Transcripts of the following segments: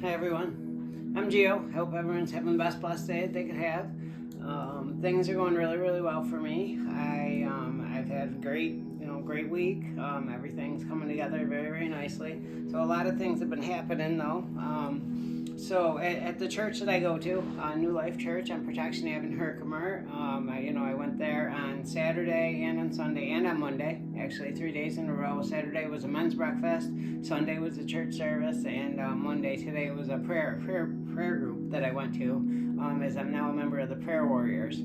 Hi everyone, I'm Gio. Hope everyone's having the best blessed day that they could have. Things are going really, really well for me. I've had a great week. Everything's coming together very, very nicely. So a lot of things have been happening though. So at the church that I go to, New Life Church on Protection Ave in Herkimer, I went there on Saturday and on Sunday and on Monday, actually 3 days in a row. Saturday was a men's breakfast, Sunday was a church service, and Monday today was a prayer group that I went to, as I'm now a member of the Prayer Warriors.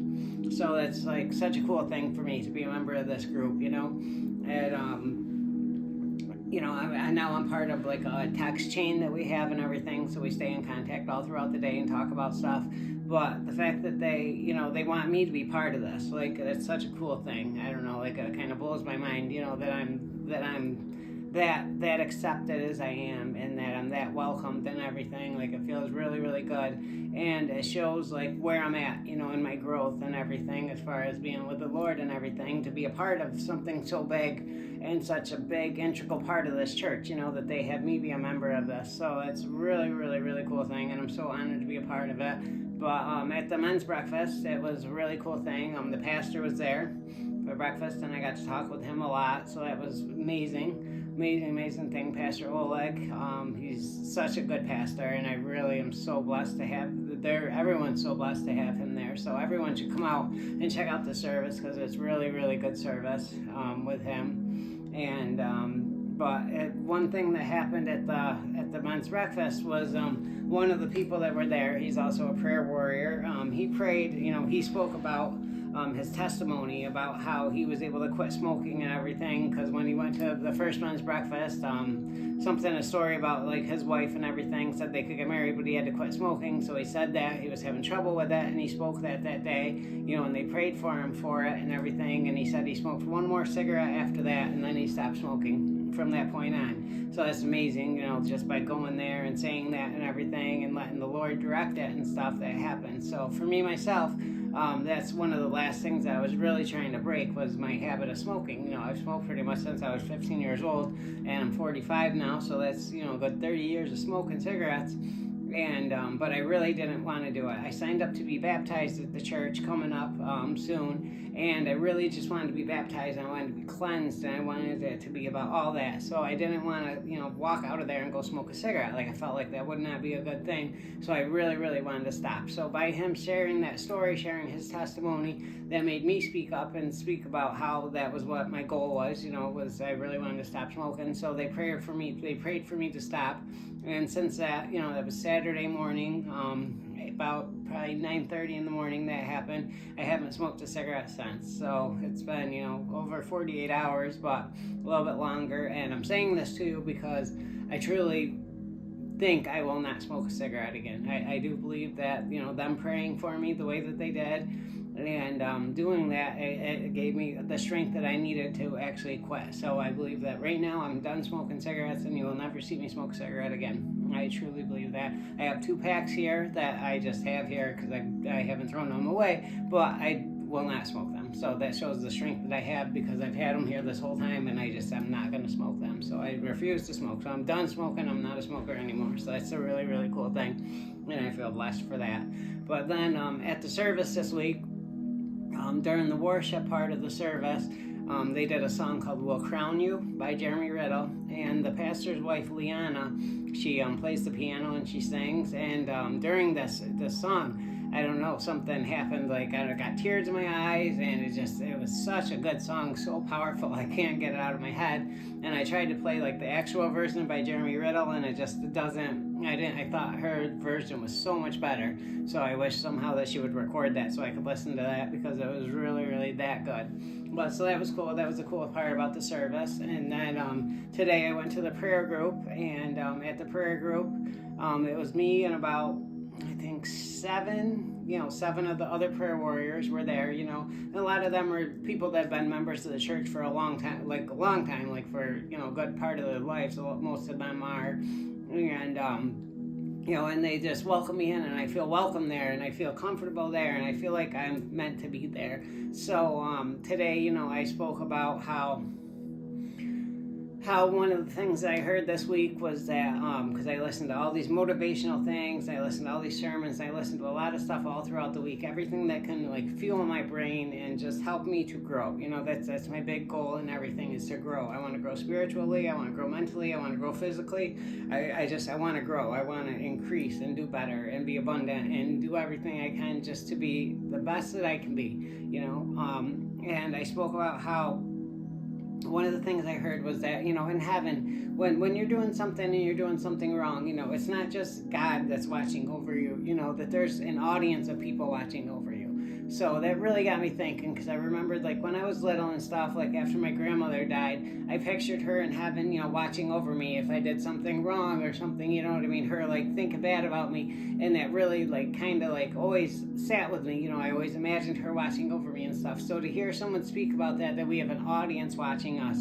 So that's like such a cool thing for me to be a member of this group, and now I'm part of like a text chain that we have and everything, so we stay in contact all throughout the day and talk about stuff. But the fact that they want me to be part of this, like, it's such a cool thing. I don't know, like, it kind of blows my mind, that I'm that accepted as I am, and that I'm that welcomed and everything. Like, it feels really, really good, and it shows like where I'm at, in my growth and everything, as far as being with the Lord and everything, to be a part of something so big and such a big integral part of this church, that they have me be a member of this. So it's really, really, really cool thing, and I'm so honored to be a part of it. But at the men's breakfast, it was a really cool thing. The pastor was there for breakfast, and I got to talk with him a lot, so that was amazing thing. Pastor Oleg, he's such a good pastor, and I really am so blessed to have everyone's so blessed to have him there. So everyone should come out and check out the service, because it's really, really good service with him. And one thing that happened at the men's breakfast was one of the people that were there, he's also a prayer warrior. He prayed, he spoke about his testimony about how he was able to quit smoking and everything, because when he went to the first men's breakfast, a story about like his wife and everything said they could get married, but he had to quit smoking. So he said that he was having trouble with that, and he spoke that day, and they prayed for him for it and everything. And he said he smoked one more cigarette after that, and then he stopped smoking from that point on. So that's amazing, just by going there and saying that and everything, and letting the Lord direct it and stuff, that happened. So for me myself, that's one of the last things that I was really trying to break, was my habit of smoking. I've smoked pretty much since I was 15 years old, and I'm 45 now, so that's, a good 30 years of smoking cigarettes. And but I really didn't want to do it. I signed up to be baptized at the church coming up soon, and I really just wanted to be baptized, and I wanted to be cleansed, and I wanted it to be about all that. So I didn't want to, walk out of there and go smoke a cigarette. Like, I felt like that would not be a good thing. So I really, really wanted to stop. So by him sharing that story, sharing his testimony, that made me speak up and speak about how that was what my goal was. Was I really wanted to stop smoking. So they prayed for me. They prayed for me to stop. And since that, that was Saturday morning, about probably 9:30 in the morning that happened, I haven't smoked a cigarette since. So it's been, over 48 hours, but a little bit longer. And I'm saying this to you because I truly think I will not smoke a cigarette again. I do believe that, them praying for me the way that they did, and doing that, it gave me the strength that I needed to actually quit. So I believe that right now I'm done smoking cigarettes, and you will never see me smoke a cigarette again. I truly believe that. I have 2 packs here that I just have here because I haven't thrown them away, but I will not smoke them. So that shows the strength that I have, because I've had them here this whole time, and I'm not going to smoke them. So I refuse to smoke. So I'm done smoking. I'm not a smoker anymore. So that's a really, really cool thing, and I feel blessed for that. But then at the service this week, during the worship part of the service, they did a song called "We'll Crown You" by Jeremy Riddle, and the pastor's wife, Liana, she plays the piano and she sings. And during this song, I don't know, something happened, like I got tears in my eyes, and it was such a good song, so powerful, I can't get it out of my head. And I tried to play like the actual version by Jeremy Riddle, and it doesn't, I thought her version was so much better. So I wish somehow that she would record that so I could listen to that, because it was really, really that good. But so that was cool. That was the cool part about the service. And then today I went to the prayer group, and at the prayer group, it was me and about, I think, seven of the other prayer warriors were there. And a lot of them are people that have been members of the church for a long time, like for a good part of their lives. So most of them are, and and they just welcome me in, and I feel welcome there, and I feel comfortable there, and I feel like I'm meant to be there. So today, I spoke about how how one of the things that I heard this week was that, because I listened to all these motivational things, I listened to all these sermons, I listened to a lot of stuff all throughout the week, everything that can like fuel my brain and just help me to grow. That's my big goal and everything, is to grow. I want to grow spiritually, I want to grow mentally, I want to grow physically. I want to grow. I want to increase and do better and be abundant and do everything I can just to be the best that I can be, and I spoke about how one of the things I heard was that, in heaven, when you're doing something and you're doing something wrong, it's not just God that's watching over you, that there's an audience of people watching over you. So that really got me thinking, because I remembered, like, when I was little and stuff, like, after my grandmother died, I pictured her in heaven, watching over me if I did something wrong or something, you know what I mean? Her, like, thinking bad about me, and that really, like, kind of, like, always sat with me, I always imagined her watching over me and stuff. So to hear someone speak about that we have an audience watching us,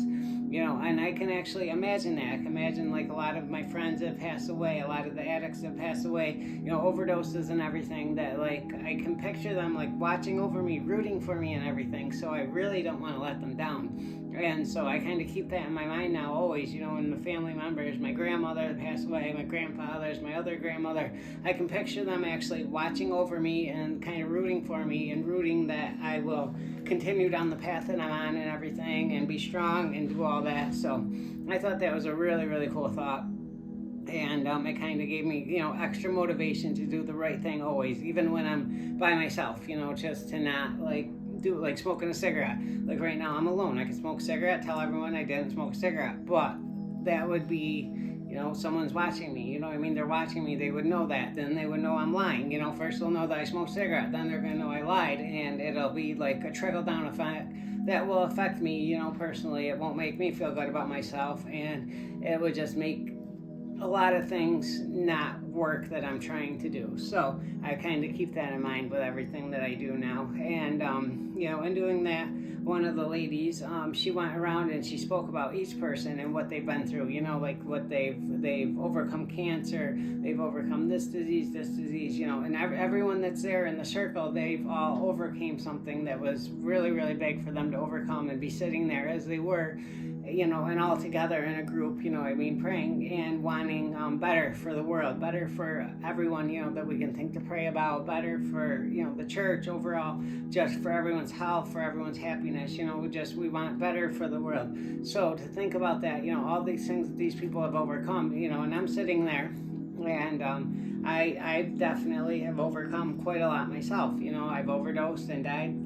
and I can actually imagine that. I can imagine, like, a lot of my friends that have passed away, a lot of the addicts that have passed away, overdoses and everything, that, like, I can picture them, like, watching over me, rooting for me and everything, so I really don't want to let them down. And so I kind of keep that in my mind now always, and the family members, my grandmother that passed away, my grandfathers, my other grandmother, I can picture them actually watching over me and kind of rooting for me and rooting that I will continue down the path that I'm on and everything and be strong and do all that. So I thought that was a really, really cool thought. And it kind of gave me, extra motivation to do the right thing always, even when I'm by myself, just to not, like, do, like, smoking a cigarette. Like, right now I'm alone. I can smoke a cigarette, tell everyone I didn't smoke a cigarette. But that would be, someone's watching me, you know what I mean? They're watching me, they would know that. Then they would know I'm lying, First they'll know that I smoked a cigarette, then they're going to know I lied. And it'll be like a trickle-down effect that will affect me, personally. It won't make me feel good about myself. And it would just make a lot of things not work that I'm trying to do. So I kind of keep that in mind with everything that I do now. And, in doing that, one of the ladies, she went around and she spoke about each person and what they've been through, like what they've overcome cancer, they've overcome this disease, and everyone that's there in the circle, they've all overcame something that was really, really big for them to overcome and be sitting there as they were, and all together in a group, praying and wanting better for the world, better for everyone, that we can think to pray about, better for, the church overall, just for everyone's health, for everyone's happiness, we want better for the world. So to think about that, all these things that these people have overcome, and I'm sitting there, and I definitely have overcome quite a lot myself. I've overdosed and died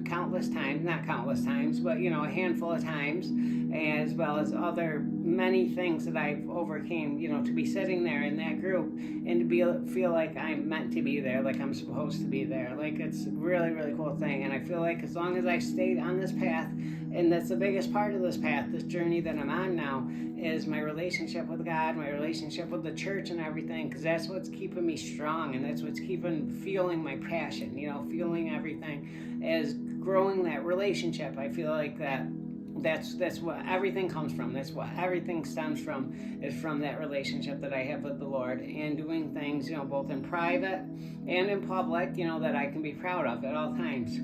countless times, not countless times, but a handful of times, as well as other many things that I've overcame, to be sitting there in that group and to feel like I'm meant to be there, like I'm supposed to be there. Like, it's a really, really cool thing. And I feel like as long as I stayed on this path, and that's the biggest part of this path, this journey that I'm on now, is my relationship with God, my relationship with the church and everything, because that's what's keeping me strong, and that's what's fueling my passion, fueling everything, is growing that relationship. I feel like that's what everything comes from. That's what everything stems from, is from that relationship that I have with the Lord, and doing things, both in private and in public, that I can be proud of at all times.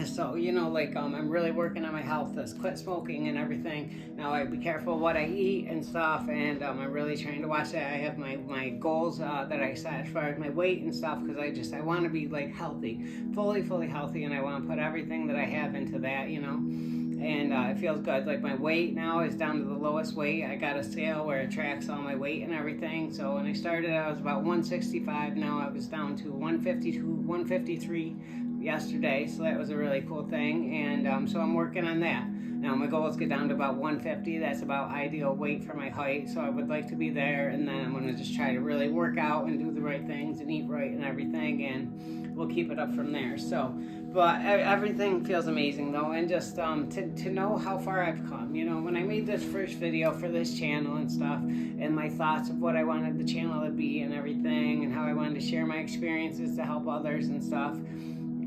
So, I'm really working on my health, quit smoking and everything. Now I be careful what I eat and stuff, and I'm really trying to watch that. I have my goals that I set as far as my weight and stuff, because I want to be, like, healthy, fully healthy, and I want to put everything that I have into that, and it feels good. Like, my weight now is down to the lowest weight. I got a scale where it tracks all my weight and everything. So when I started, I was about 165. Now I was down to 152, 153 yesterday. So that was a really cool thing. And so I'm working on that. Now my goal is to get down to about 150. That's about ideal weight for my height. So I would like to be there. And then I'm going to just try to really work out and do the right things and eat right and everything. And we'll keep it up from there. So, but everything feels amazing though. And just to know how far I've come. When I made this first video for this channel and stuff, and my thoughts of what I wanted the channel to be and everything, and how I wanted to share my experiences to help others and stuff.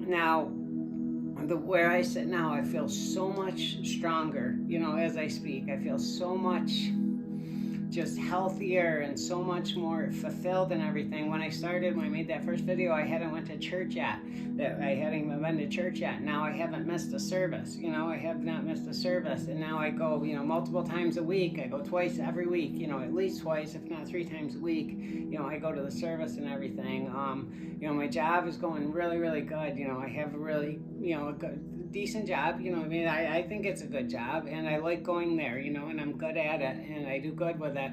Now, where I sit now, I feel so much stronger, as I speak. I feel so much just healthier and so much more fulfilled and everything. When I made that first video, I hadn't went to church yet. I hadn't even been to church yet. Now I haven't missed a service. I have not missed a service, and now I go, multiple times a week. I go twice every week. At least twice, if not 3 times a week. I go to the service and everything. My job is going really, really good. I have a really, a good, decent job. I think it's a good job, and I like going there. And I'm good at it, and I do good with it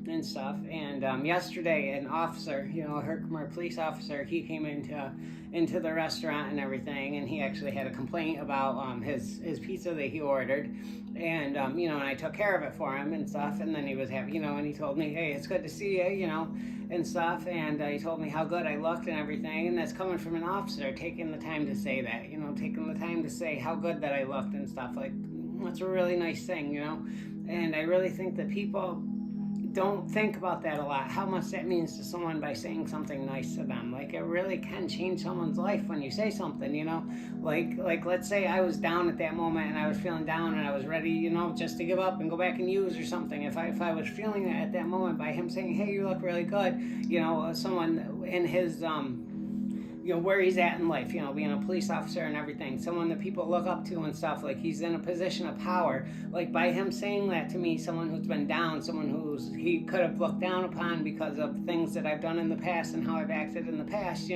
and stuff. And yesterday, an officer, a Herkimer police officer, he came into the restaurant and everything, and he actually had a complaint about his pizza that he ordered, and and I took care of it for him and stuff. And then he was happy, and he told me, hey, it's good to see you, and stuff. And he told me how good I looked and everything, and that's coming from an officer, taking the time to say that, taking the time to say how good that I looked and stuff. Like, that's a really nice thing, and I really think that people don't think about that a lot, how much that means to someone by saying something nice to them. Like, it really can change someone's life when you say something, like let's say I was down at that moment and I was feeling down and I was ready, just to give up and go back and use or something. If I was feeling that at that moment, by him saying, hey, you look really good, someone in his where he's at in life, being a police officer and everything, someone that people look up to and stuff, like he's in a position of power. Like, by him saying that to me, someone who's been down, someone he could have looked down upon because of things that I've done in the past and how I've acted in the past,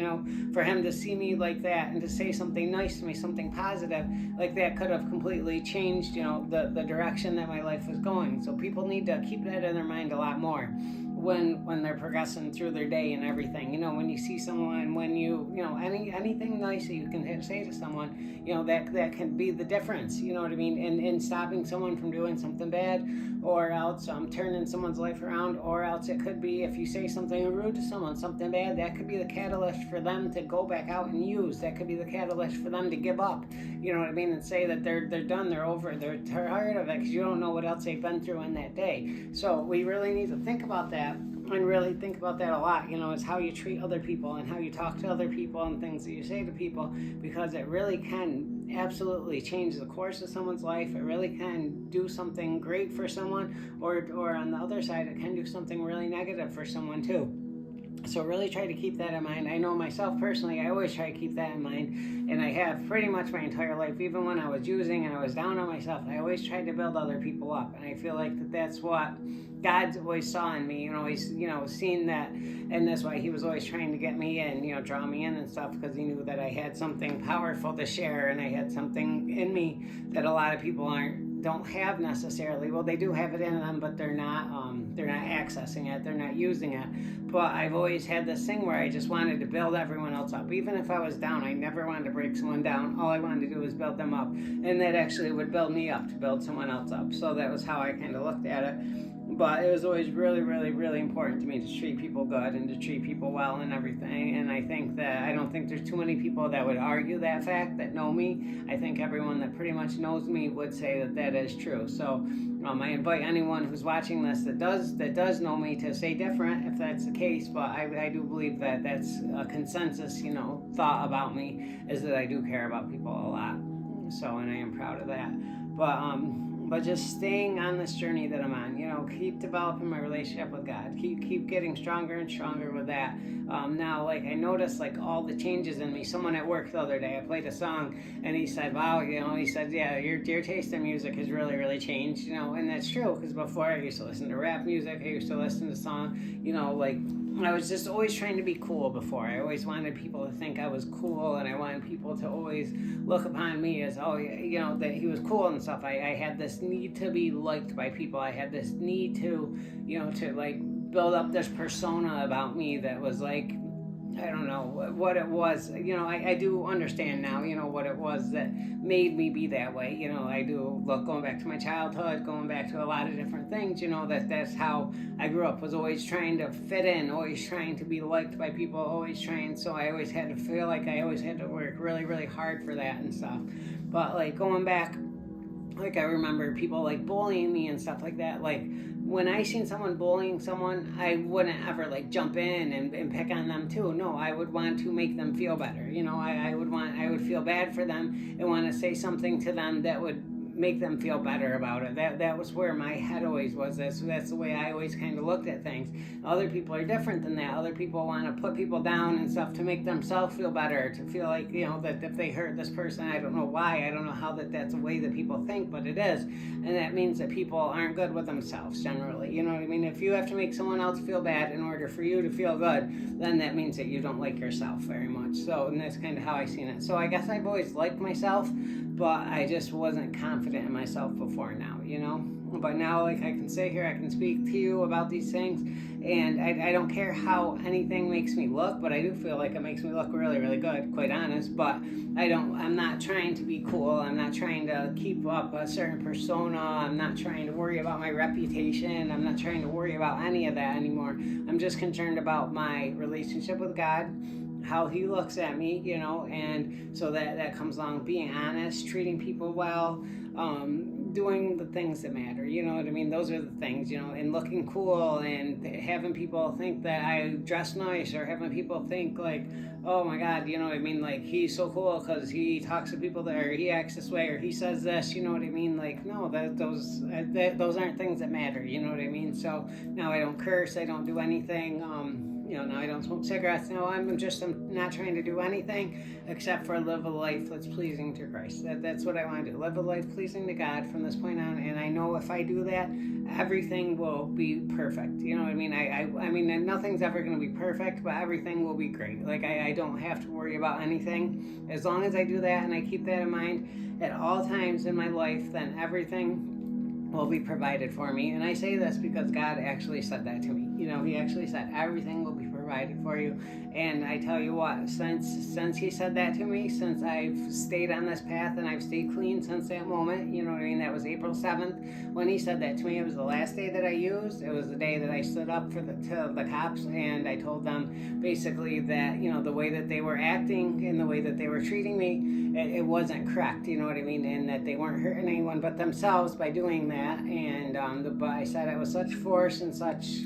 for him to see me like that and to say something nice to me, something positive, like that could have completely changed, the direction that my life was going. So people need to keep that in their mind a lot more when they're progressing through their day and everything. When you see someone, when anything nice that you can say to someone, that can be the difference, what I mean, in stopping someone from doing something bad, or else turning someone's life around, or else it could be, if you say something rude to someone, something bad, that could be the catalyst for them to go back out and use. That could be the catalyst for them to give up, what I mean, and say that they're done, they're over, they're tired of it, because you don't know what else they've been through in that day. So we really need to think about that, and really think about that a lot, is how you treat other people and how you talk to other people and things that you say to people, because it really can absolutely change the course of someone's life. It really can do something great for someone, or on the other side, it can do something really negative for someone too. So really try to keep that in mind. I know myself personally, I always try to keep that in mind, and I have pretty much my entire life. Even when I was using and I was down on myself, I always tried to build other people up, and I feel like that's what God always saw in me, always, seen that, and that's why he was always trying to get me in, draw me in and stuff, because he knew that I had something powerful to share, and I had something in me that a lot of people don't have necessarily. Well, they do have it in them, but they're not accessing it, they're not using it. But I've always had this thing where I just wanted to build everyone else up. Even if I was down, I never wanted to break someone down. All I wanted to do was build them up, and that actually would build me up to build someone else up. So that was how I kind of looked at it. But it was always really, really, really important to me to treat people good and to treat people well and everything. And I don't think there's too many people that would argue that fact, that know me. I think everyone that pretty much knows me would say that is true. So I invite anyone who's watching this that does know me to say different, if that's the case. But I do believe that that's a consensus, thought about me, is that I do care about people a lot. So, and I am proud of that. But just staying on this journey that I'm on, keep developing my relationship with God, keep getting stronger and stronger with that. Now, like, I noticed, like, all the changes in me. Someone at work the other day, I played a song, and he said, wow, yeah, your taste in music has really, really changed, and that's true, because before I used to listen to rap music, I used to listen to song, like, I was just always trying to be cool before. I always wanted people to think I was cool, and I wanted people to always look upon me as, that he was cool and stuff. I had this need to be liked by people. I had this need to, to, like, build up this persona about me that was, like, I don't know what it was. I do understand now, what it was that made me be that way. I do look, going back to my childhood, going back to a lot of different things, that's how I grew up, was always trying to fit in, always trying to be liked by people, always trying. So I always had to feel like I always had to work really, really hard for that and stuff. But, like, going back, like, I remember people, like, bullying me and stuff like that. Like, when I seen someone bullying someone, I wouldn't ever, like, jump in and pick on them too. No, I would want to make them feel better. I would feel bad for them and want to say something to them that would make them feel better about it. That was where my head always was. That's the way I always kind of looked at things. Other people are different than that. Other people want to put people down and stuff to make themselves feel better, to feel like, that if they hurt this person, I don't know why, I don't know how that's a way that people think, but it is. And that means that people aren't good with themselves generally. You know what I mean? If you have to make someone else feel bad in order for you to feel good, then that means that you don't like yourself very much. So, and that's kind of how I seen it. So I guess I've always liked myself, but I just wasn't confident in myself before now, But now, like, I can sit here, I can speak to you about these things, and I don't care how anything makes me look, but I do feel like it makes me look really, really good, quite honest. But I'm not trying to be cool. I'm not trying to keep up a certain persona. I'm not trying to worry about my reputation. I'm not trying to worry about any of that anymore. I'm just concerned about my relationship with God, how he looks at me, and so that comes along being honest, treating people well, doing the things that matter, you know what I mean? Those are the things, and looking cool and having people think that I dress nice, or having people think like, oh my God, you know what I mean? Like, he's so cool because he talks to people there, or he acts this way, or he says this, you know what I mean? Like, no, those aren't things that matter, you know what I mean? So now I don't curse, I don't do anything, now I don't smoke cigarettes. No, I'm not trying to do anything except for live a life that's pleasing to Christ. That's what I want to do. Live a life pleasing to God from this point on. And I know if I do that, everything will be perfect. You know what I mean? I mean, nothing's ever going to be perfect, but everything will be great. Like, I don't have to worry about anything. As long as I do that and I keep that in mind at all times in my life, then everything will be provided for me. And I say this because God actually said that to me. He actually said everything will be provided for you. And I tell you what, since he said that to me, since I've stayed on this path and I've stayed clean since that moment, you know what I mean? That was April 7th when he said that to me. It was the last day that I used. It was the day that I stood up to the cops, and I told them basically that, the way that they were acting and the way that they were treating me, it wasn't correct, you know what I mean? And that they weren't hurting anyone but themselves by doing that. And but I said it with such force and such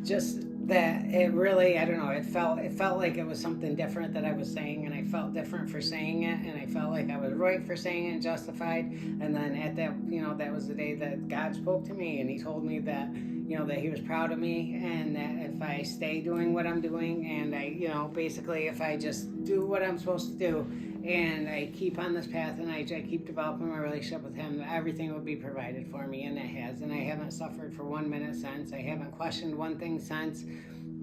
just that it really, I don't know, it felt like it was something different that I was saying, and I felt different for saying it, and I felt like I was right for saying it and justified. And then at that, that was the day that God spoke to me, and he told me that, that he was proud of me, and that if I stay doing what I'm doing, and I, basically if I just do what I'm supposed to do, and I keep on this path, and I keep developing my relationship with him, everything will be provided for me, and it has. And I haven't suffered for 1 minute since. I haven't questioned one thing since.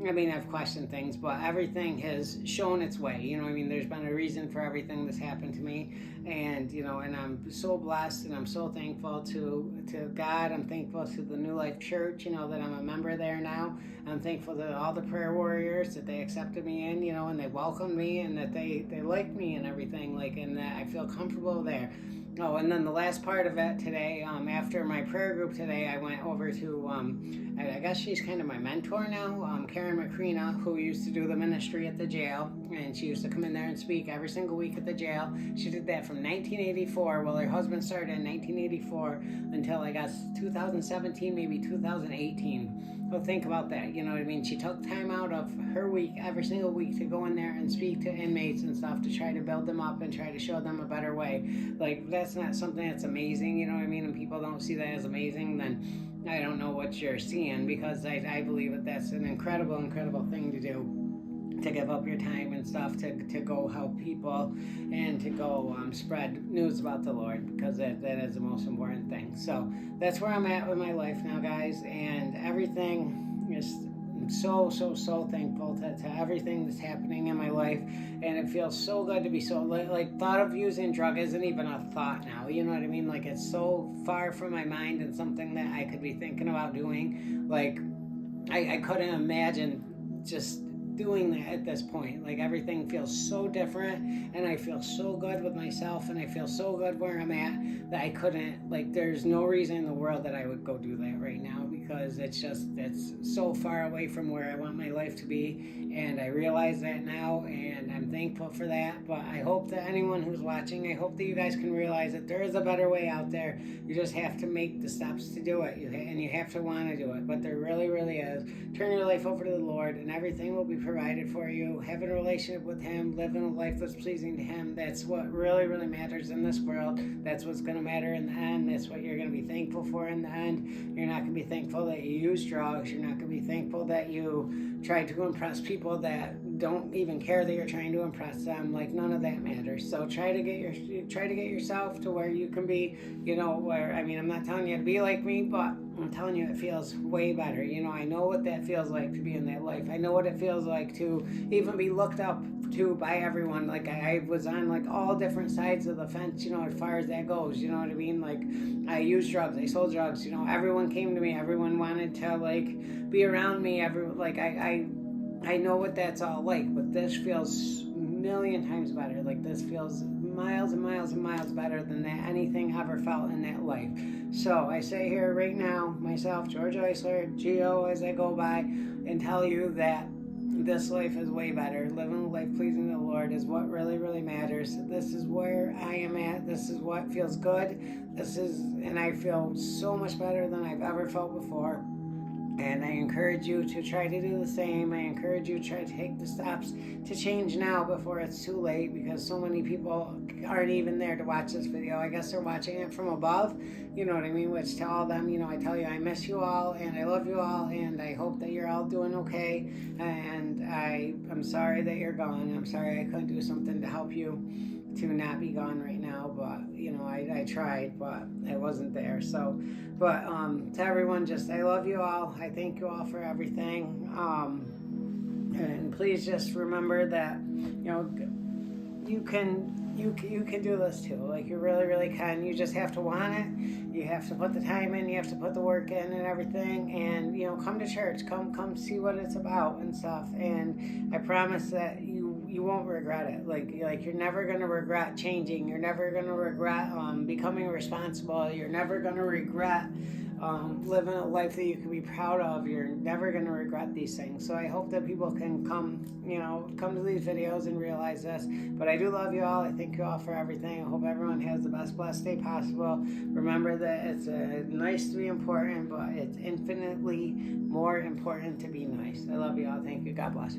I mean, I've questioned things, but everything has shown its way. There's been a reason for everything that's happened to me, and and I'm so blessed, and I'm so thankful to God. I'm thankful to the New Life Church, that I'm a member there now. I'm thankful to all the prayer warriors that they accepted me in, and they welcomed me, and that they like me and everything, and that I feel comfortable there. Oh, and then the last part of it today, after my prayer group today, I went over to, I guess she's kind of my mentor now, Karen McCreena, who used to do the ministry at the jail, and she used to come in there and speak every single week at the jail. She did that from 1984, well, her husband started in 1984 until, I guess, 2017, maybe 2018. So think about that, you know what I mean? She took time out of her week, every single week, to go in there and speak to inmates and stuff, to try to build them up and try to show them a better way. Like, that's not something that's amazing, you know what I mean? And people don't see that as amazing, then I don't know what you're seeing, because I believe that that's an incredible, incredible thing to do. To give up your time and stuff to go help people, and to go spread news about the Lord, because that is the most important thing. So that's where I'm at with my life now, guys, and everything is, I'm so thankful to everything that's happening in my life, and it feels so good to be so, like, thought of using drug isn't even a thought now, you know what I mean? Like, it's so far from my mind, and something that I could be thinking about doing. Like, I couldn't imagine just doing that at this point. Like, everything feels so different, and I feel so good with myself, and I feel so good where I'm at, that I couldn't, like, there's no reason in the world that I would go do that right now, because it's so far away from where I want my life to be, and I realize that now, and I'm thankful for that. But I hope that anyone who's watching, I hope that you guys can realize that there is a better way out there. You just have to make the steps to do it, and you have to want to do it. But there really, really is. Turn your life over to the Lord, and everything will be provided for you. Have a relationship with Him, living a life that's pleasing to Him. That's what really, really matters in this world. That's what's going to matter in the end. That's what you're going to be thankful for in the end. You're not going to be thankful that you use drugs. You're not going to be thankful that you tried to impress people that don't even care that you're trying to impress them. Like, none of that matters. So try to get yourself to where you can be, where, I mean, I'm not telling you to be like me, but I'm telling you it feels way better. I know what that feels like to be in that life. I know what it feels like to even be looked up to by everyone. Like, I was on like all different sides of the fence, as far as that goes. You know what I mean? Like, I used drugs, I sold drugs, everyone came to me, everyone wanted to like be around me, I know what that's all like, but this feels a million times better. Like, this feels miles and miles and miles better than anything ever felt in that life. So I say here right now, myself, George Eisler, Geo, as I go by, and tell you that this life is way better. Living a life pleasing to the Lord is what really, really matters. This is where I am at. This is what feels good. And I feel so much better than I've ever felt before. And I encourage you to try to do the same. I encourage you to try to take the steps to change now before it's too late, because so many people aren't even there to watch this video. I guess they're watching it from above, you know what I mean? Which to all them, I tell you I miss you all, and I love you all, and I hope that you're all doing okay. And I'm sorry that you're gone. I'm sorry I couldn't do something to help you to not be gone right now, but I tried, but I wasn't there. So, but to everyone, just I love you all. I thank you all for everything. And please just remember that you can do this too. Like, you really, really can. You just have to want it. You have to put the time in. You have to put the work in and everything. And come to church. Come see what it's about and stuff. And I promise that you won't regret it. Like you're never gonna regret changing. You're never gonna regret becoming responsible. You're never gonna regret living a life that you can be proud of. You're never going to regret these things. So I hope that people can come to these videos and realize this. But I do love you all. I thank you all for everything. I hope everyone has the best blessed day possible. Remember that it's nice to be important, but it's infinitely more important to be nice. I love you all. Thank you. God bless.